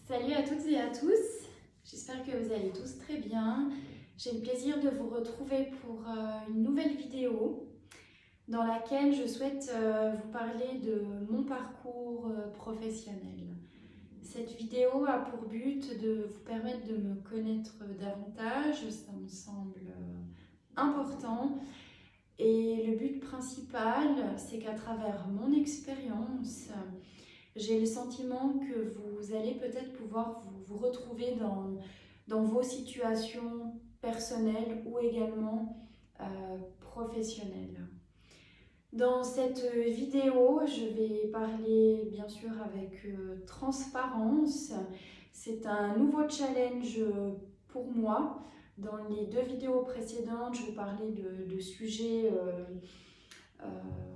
Salut à toutes et à tous, j'espère que vous allez tous très bien. J'ai le plaisir de vous retrouver pour une nouvelle vidéo dans laquelle je souhaite vous parler de mon parcours professionnel. Cette vidéo a pour but de vous permettre de me connaître davantage, ça me semble important. Et le but principal, c'est qu'à travers mon expérience, j'ai le sentiment que vous allez peut-être pouvoir vous retrouver dans vos situations personnelles ou également professionnelles. Dans cette vidéo, je vais parler bien sûr avec transparence. C'est un nouveau challenge pour moi. Dans les deux vidéos précédentes, je parlais de sujets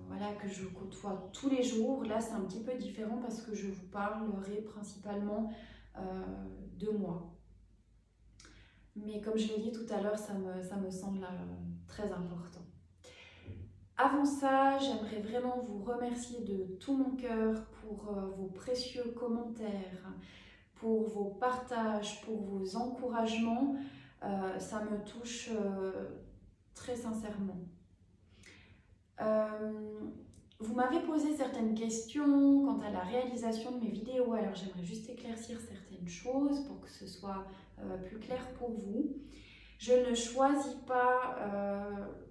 voilà, que je côtoie tous les jours. Là, c'est un petit peu différent parce que je vous parlerai principalement de moi. Mais comme je l'ai dit tout à l'heure, ça me semble très important. Avant ça, j'aimerais vraiment vous remercier de tout mon cœur pour vos précieux commentaires, pour vos partages, pour vos encouragements. Ça me touche très sincèrement. Vous m'avez posé certaines questions quant à la réalisation de mes vidéos, alors j'aimerais juste éclaircir certaines choses pour que ce soit plus clair pour vous. Je ne choisis pas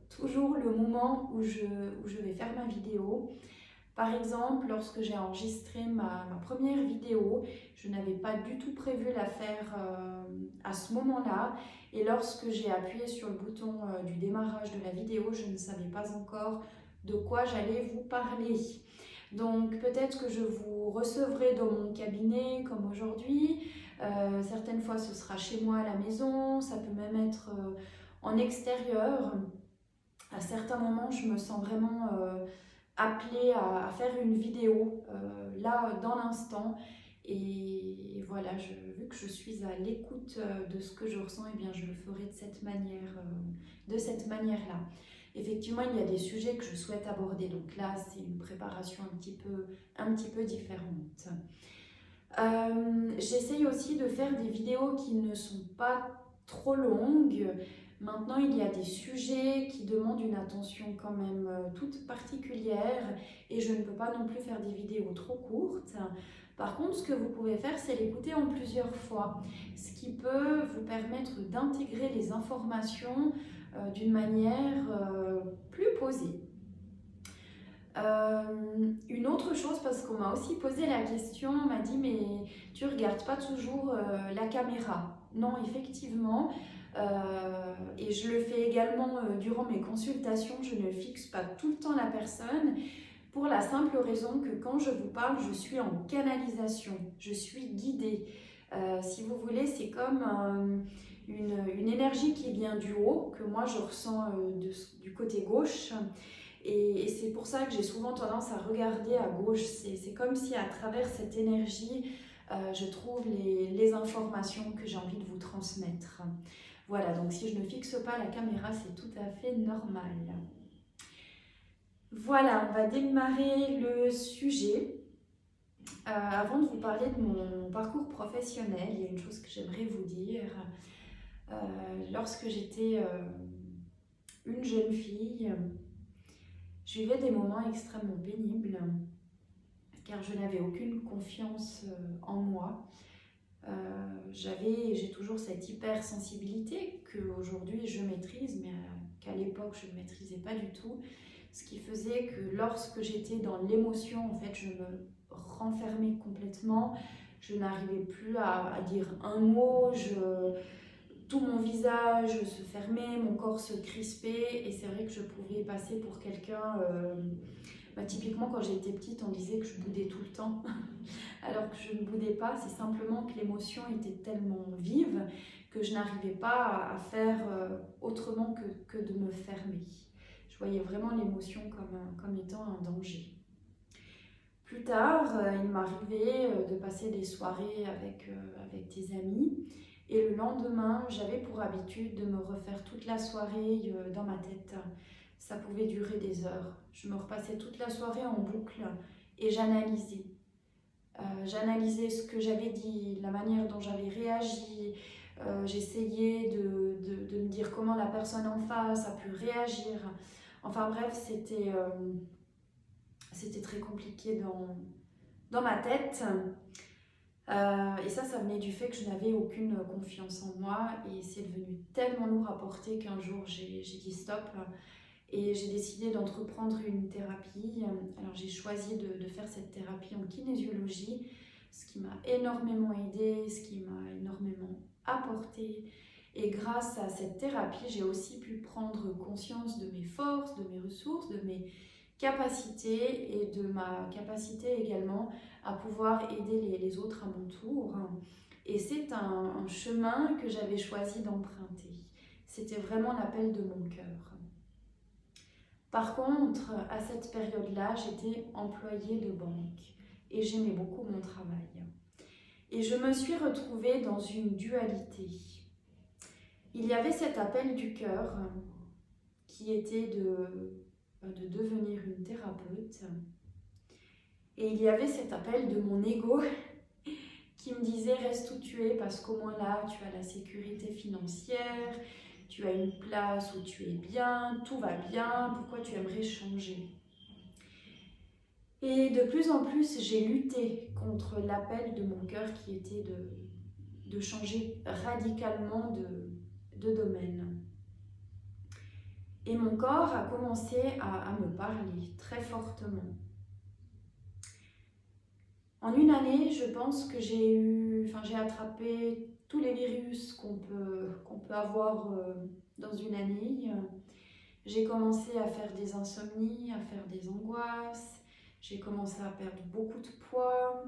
toujours le moment où je vais faire ma vidéo. Par exemple, lorsque j'ai enregistré ma première vidéo, je n'avais pas du tout prévu la faire à ce moment-là. Et lorsque j'ai appuyé sur le bouton du démarrage de la vidéo, je ne savais pas encore de quoi j'allais vous parler. Donc peut-être que je vous recevrai dans mon cabinet comme aujourd'hui. Certaines fois ce sera chez moi à la maison, ça peut même être en extérieur. À certains moments, je me sens vraiment appelée à faire une vidéo là dans l'instant. Et voilà, vu que je suis à l'écoute de ce que je ressens, et bien je le ferai de cette manière-là. Effectivement, il y a des sujets que je souhaite aborder, donc là c'est une préparation un petit peu différente. J'essaye aussi de faire des vidéos qui ne sont pas trop longues. Maintenant, il y a des sujets qui demandent une attention quand même toute particulière et je ne peux pas non plus faire des vidéos trop courtes. Par contre, ce que vous pouvez faire, c'est l'écouter en plusieurs fois, ce qui peut vous permettre d'intégrer les informations d'une manière plus posée. Une autre chose, parce qu'on m'a aussi posé la question, on m'a dit mais tu regardes pas toujours la caméra. Non, effectivement, et je le fais également durant mes consultations, je ne fixe pas tout le temps la personne pour la simple raison que quand je vous parle, je suis en canalisation, je suis guidée. Si vous voulez, c'est comme une énergie qui vient du haut, que moi je ressens du côté gauche. Et c'est pour ça que j'ai souvent tendance à regarder à gauche. C'est comme si à travers cette énergie, je trouve les informations que j'ai envie de vous transmettre. Voilà, donc si je ne fixe pas la caméra, c'est tout à fait normal. Voilà, on va démarrer le sujet. Avant de vous parler de mon parcours professionnel, il y a une chose que j'aimerais vous dire. Lorsque j'étais une jeune fille, je vivais des moments extrêmement pénibles car je n'avais aucune confiance en moi. J'ai toujours cette hypersensibilité qu'aujourd'hui je maîtrise, mais qu'à l'époque je ne maîtrisais pas du tout. Ce qui faisait que lorsque j'étais dans l'émotion, en fait, je me renfermais complètement. Je n'arrivais plus à dire un mot, tout mon visage se fermait, mon corps se crispait, et c'est vrai que je pouvais passer pour quelqu'un... typiquement, quand j'étais petite, on disait que je boudais tout le temps, alors que je ne boudais pas. C'est simplement que l'émotion était tellement vive que je n'arrivais pas à faire autrement que de me fermer. Je voyais vraiment l'émotion comme étant un danger. Plus tard, il m'arrivait de passer des soirées avec des amis. Et le lendemain, j'avais pour habitude de me refaire toute la soirée dans ma tête. Ça pouvait durer des heures. Je me repassais toute la soirée en boucle et j'analysais. J'analysais ce que j'avais dit, la manière dont j'avais réagi. J'essayais de me dire comment la personne en face a pu réagir. Enfin bref, c'était très compliqué dans ma tête. Et ça venait du fait que je n'avais aucune confiance en moi. Et c'est devenu tellement lourd à porter qu'un jour j'ai dit stop. Et j'ai décidé d'entreprendre une thérapie. Alors j'ai choisi de faire cette thérapie en kinésiologie, ce qui m'a énormément aidée, ce qui m'a énormément apporté. Et grâce à cette thérapie, j'ai aussi pu prendre conscience de mes forces, de mes ressources, de mes capacités et de ma capacité également à pouvoir aider les autres à mon tour. Et c'est un chemin que j'avais choisi d'emprunter. C'était vraiment l'appel de mon cœur. Par contre, à cette période-là, j'étais employée de banque et j'aimais beaucoup mon travail. Et je me suis retrouvée dans une dualité. Il y avait cet appel du cœur qui était de devenir une thérapeute. Et il y avait cet appel de mon ego qui me disait reste où tu es parce qu'au moins là, tu as la sécurité financière, tu as une place où tu es bien, tout va bien, pourquoi tu aimerais changer? Et de plus en plus, j'ai lutté contre l'appel de mon cœur qui était de changer radicalement de domaine. Et mon corps a commencé à me parler très fortement. En une année, je pense que j'ai attrapé tous les virus qu'on peut avoir dans une année. J'ai commencé à faire des insomnies, à faire des angoisses. J'ai commencé à perdre beaucoup de poids.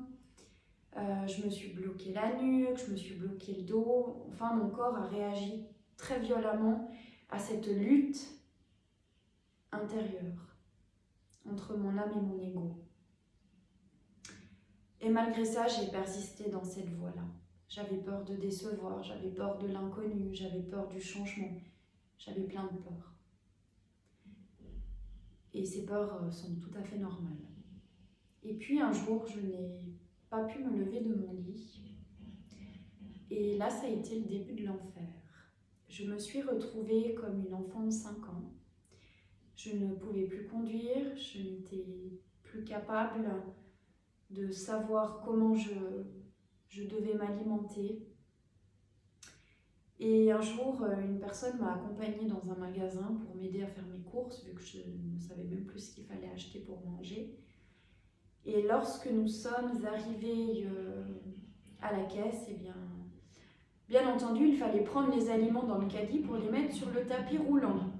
Je me suis bloqué la nuque, je me suis bloqué le dos. Enfin, mon corps a réagi très violemment à cette lutte intérieure entre mon âme et mon ego. Et malgré ça, j'ai persisté dans cette voie-là. J'avais peur de décevoir, j'avais peur de l'inconnu, j'avais peur du changement, j'avais plein de peurs. Et ces peurs sont tout à fait normales. Et puis un jour, je n'ai pas pu me lever de mon lit. Et là, ça a été le début de l'enfer. Je me suis retrouvée comme une enfant de 5 ans. Je ne pouvais plus conduire, je n'étais plus capable de savoir comment je devais m'alimenter. Et un jour, une personne m'a accompagnée dans un magasin pour m'aider à faire mes courses, vu que je ne savais même plus ce qu'il fallait acheter pour manger. Et lorsque nous sommes arrivés à la caisse, eh bien entendu, il fallait prendre les aliments dans le caddie pour les mettre sur le tapis roulant.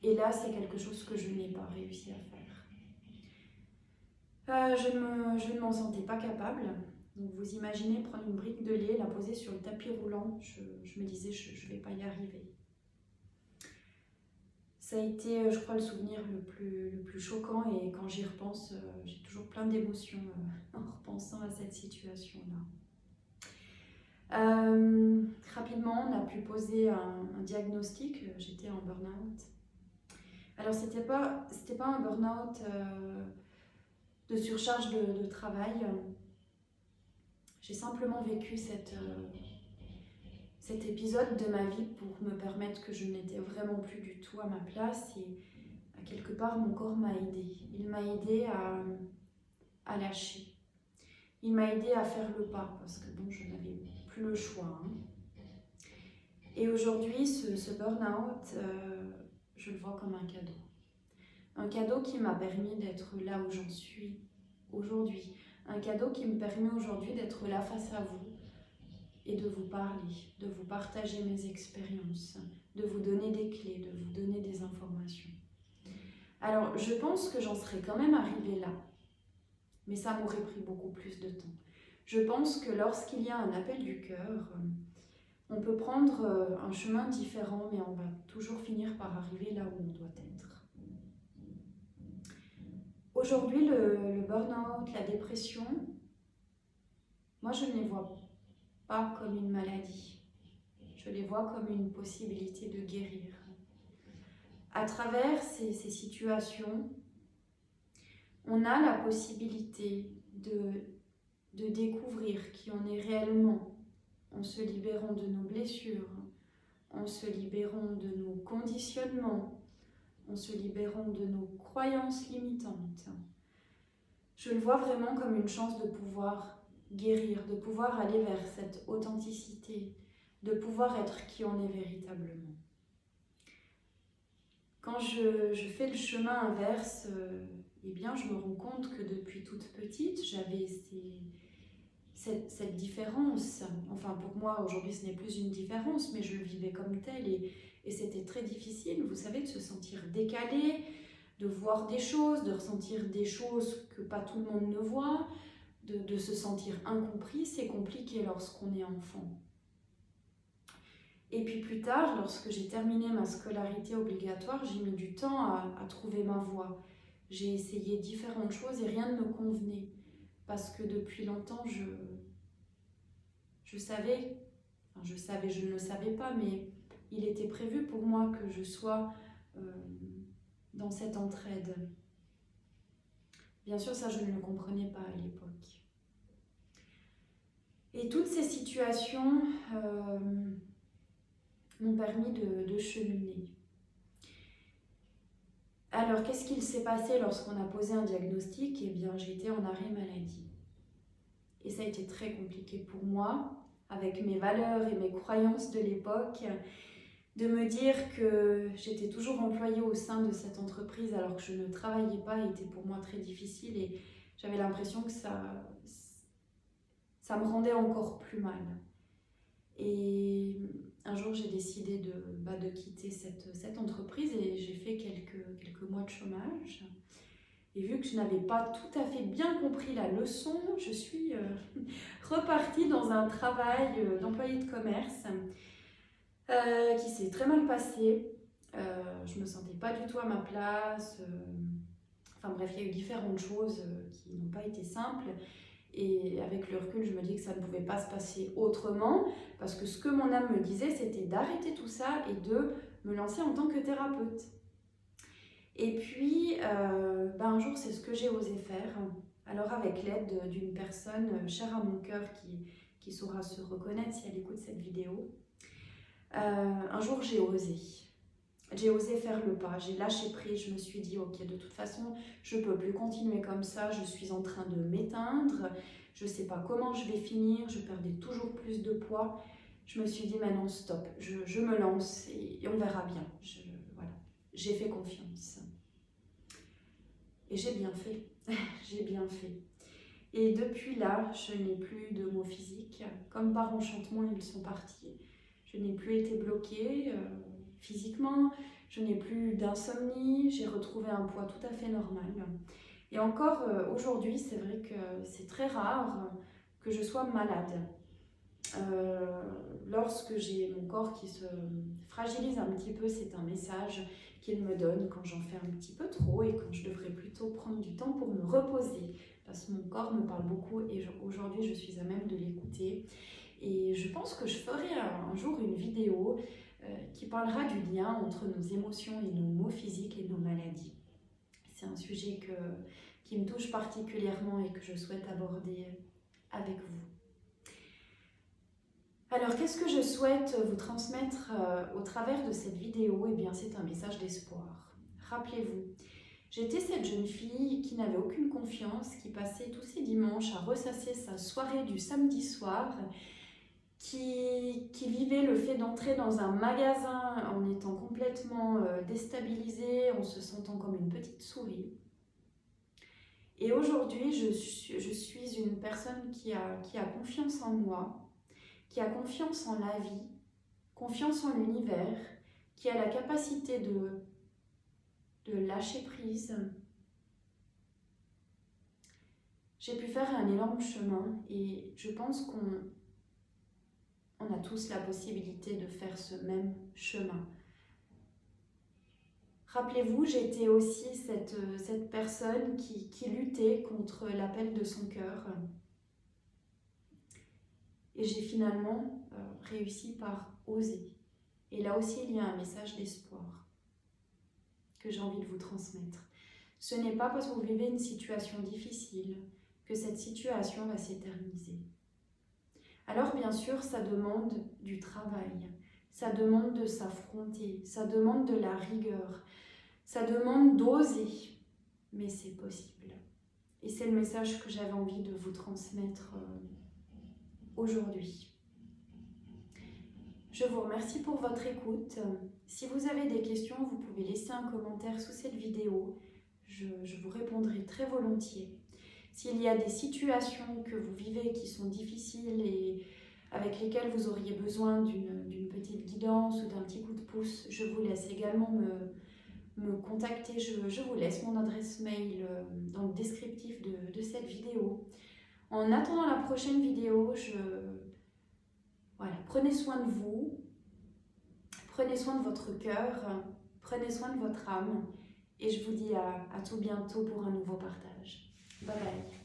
Et là, c'est quelque chose que je n'ai pas réussi à faire. Je ne m'en sentais pas capable. Donc vous imaginez prendre une brique de lait, la poser sur le tapis roulant. Je me disais, je ne vais pas y arriver. Ça a été, je crois, le souvenir le plus choquant. Et quand j'y repense, j'ai toujours plein d'émotions en repensant à cette situation-là. Rapidement, on a pu poser un diagnostic. J'étais en burn-out. Alors, c'était pas un burn-out de surcharge de travail. J'ai simplement vécu cet épisode de ma vie pour me permettre que je n'étais vraiment plus du tout à ma place. Et à quelque part, mon corps m'a aidée. Il m'a aidée à lâcher. Il m'a aidée à faire le pas parce que bon, je n'avais plus le choix. Et aujourd'hui, ce burn-out, je le vois comme un cadeau. Un cadeau qui m'a permis d'être là où j'en suis aujourd'hui. Un cadeau qui me permet aujourd'hui d'être là face à vous et de vous parler, de vous partager mes expériences, de vous donner des clés, de vous donner des informations. Alors, je pense que j'en serais quand même arrivée là, mais ça m'aurait pris beaucoup plus de temps. Je pense que lorsqu'il y a un appel du cœur, on peut prendre un chemin différent, mais on va toujours finir par arriver là où on doit être. Aujourd'hui, le burn-out, la dépression, moi je ne les vois pas comme une maladie. Je les vois comme une possibilité de guérir. À travers ces situations, on a la possibilité de découvrir qui on est réellement en se libérant de nos blessures, en se libérant de nos conditionnements, en se libérant de nos croyances limitantes. Je le vois vraiment comme une chance de pouvoir guérir, de pouvoir aller vers cette authenticité, de pouvoir être qui on est véritablement. Quand je fais le chemin inverse, eh bien, je me rends compte que depuis toute petite, j'avais cette différence. Enfin, pour moi, aujourd'hui, ce n'est plus une différence, mais je le vivais comme tel et c'était très difficile, vous savez, de se sentir décalé, de voir des choses, de ressentir des choses que pas tout le monde ne voit, de se sentir incompris. C'est compliqué lorsqu'on est enfant. Et puis plus tard, lorsque j'ai terminé ma scolarité obligatoire, j'ai mis du temps à trouver ma voie. J'ai essayé différentes choses et rien ne me convenait. Parce que depuis longtemps, je savais, je ne le savais pas, mais il était prévu pour moi que je sois dans cette entraide. Bien sûr, ça, je ne le comprenais pas à l'époque. Et toutes ces situations m'ont permis de cheminer. Alors, qu'est-ce qu'il s'est passé lorsqu'on a posé un diagnostic? Eh bien, j'ai été en arrêt maladie. Et ça a été très compliqué pour moi, avec mes valeurs et mes croyances de l'époque, de me dire que j'étais toujours employée au sein de cette entreprise alors que je ne travaillais pas était pour moi très difficile et j'avais l'impression que ça me rendait encore plus mal. Et un jour, j'ai décidé de quitter cette entreprise et j'ai fait quelques mois de chômage. Et vu que je n'avais pas tout à fait bien compris la leçon, je suis repartie dans un travail d'employée de commerce qui s'est très mal passé. Je ne me sentais pas du tout à ma place. Enfin bref, il y a eu différentes choses qui n'ont pas été simples. Et avec le recul, je me dis que ça ne pouvait pas se passer autrement, parce que ce que mon âme me disait, c'était d'arrêter tout ça et de me lancer en tant que thérapeute. Et puis, un jour, c'est ce que j'ai osé faire. Alors avec l'aide d'une personne chère à mon cœur qui saura se reconnaître si elle écoute cette vidéo, un jour j'ai osé. J'ai osé faire le pas, j'ai lâché prise, je me suis dit ok, de toute façon je ne peux plus continuer comme ça, je suis en train de m'éteindre, je ne sais pas comment je vais finir, je perdais toujours plus de poids. Je me suis dit maintenant stop, je me lance et on verra bien. Voilà. J'ai fait confiance. Et j'ai bien fait, j'ai bien fait. Et depuis là, je n'ai plus de maux physiques. Comme par enchantement, ils sont partis. Je n'ai plus été bloquée physiquement, je n'ai plus d'insomnie, j'ai retrouvé un poids tout à fait normal. Et encore aujourd'hui, c'est vrai que c'est très rare que je sois malade. Lorsque j'ai mon corps qui se fragilise un petit peu, c'est un message qu'il me donne quand j'en fais un petit peu trop et quand je devrais plutôt prendre du temps pour me reposer. Parce que mon corps me parle beaucoup et aujourd'hui je suis à même de l'écouter. Et je pense que je ferai un jour une vidéo qui parlera du lien entre nos émotions et nos maux physiques et nos maladies. C'est un sujet qui me touche particulièrement et que je souhaite aborder avec vous. Alors, qu'est-ce que je souhaite vous transmettre au travers de cette vidéo? Eh bien, c'est un message d'espoir. Rappelez-vous, j'étais cette jeune fille qui n'avait aucune confiance, qui passait tous ses dimanches à ressasser sa soirée du samedi soir, qui vivait le fait d'entrer dans un magasin en étant complètement déstabilisée, en se sentant comme une petite souris. Et aujourd'hui, je suis une personne qui a confiance en moi, qui a confiance en la vie, confiance en l'univers, qui a la capacité de lâcher prise. J'ai pu faire un énorme chemin et je pense qu'on a tous la possibilité de faire ce même chemin. Rappelez-vous, j'étais aussi cette personne qui luttait contre l'appel de son cœur. Et j'ai finalement réussi par oser. Et là aussi, il y a un message d'espoir que j'ai envie de vous transmettre. Ce n'est pas parce que vous vivez une situation difficile que cette situation va s'éterniser. Alors bien sûr, ça demande du travail, ça demande de s'affronter, ça demande de la rigueur, ça demande d'oser, mais c'est possible. Et c'est le message que j'avais envie de vous transmettre aujourd'hui. Je vous remercie pour votre écoute. Si vous avez des questions, vous pouvez laisser un commentaire sous cette vidéo. Je vous répondrai très volontiers. S'il y a des situations que vous vivez qui sont difficiles et avec lesquelles vous auriez besoin d'une petite guidance ou d'un petit coup de pouce, je vous laisse également me contacter. Je vous laisse mon adresse mail dans le descriptif de cette vidéo. En attendant la prochaine vidéo, voilà, prenez soin de vous, prenez soin de votre cœur, prenez soin de votre âme et je vous dis à tout bientôt pour un nouveau partage. Bye bye.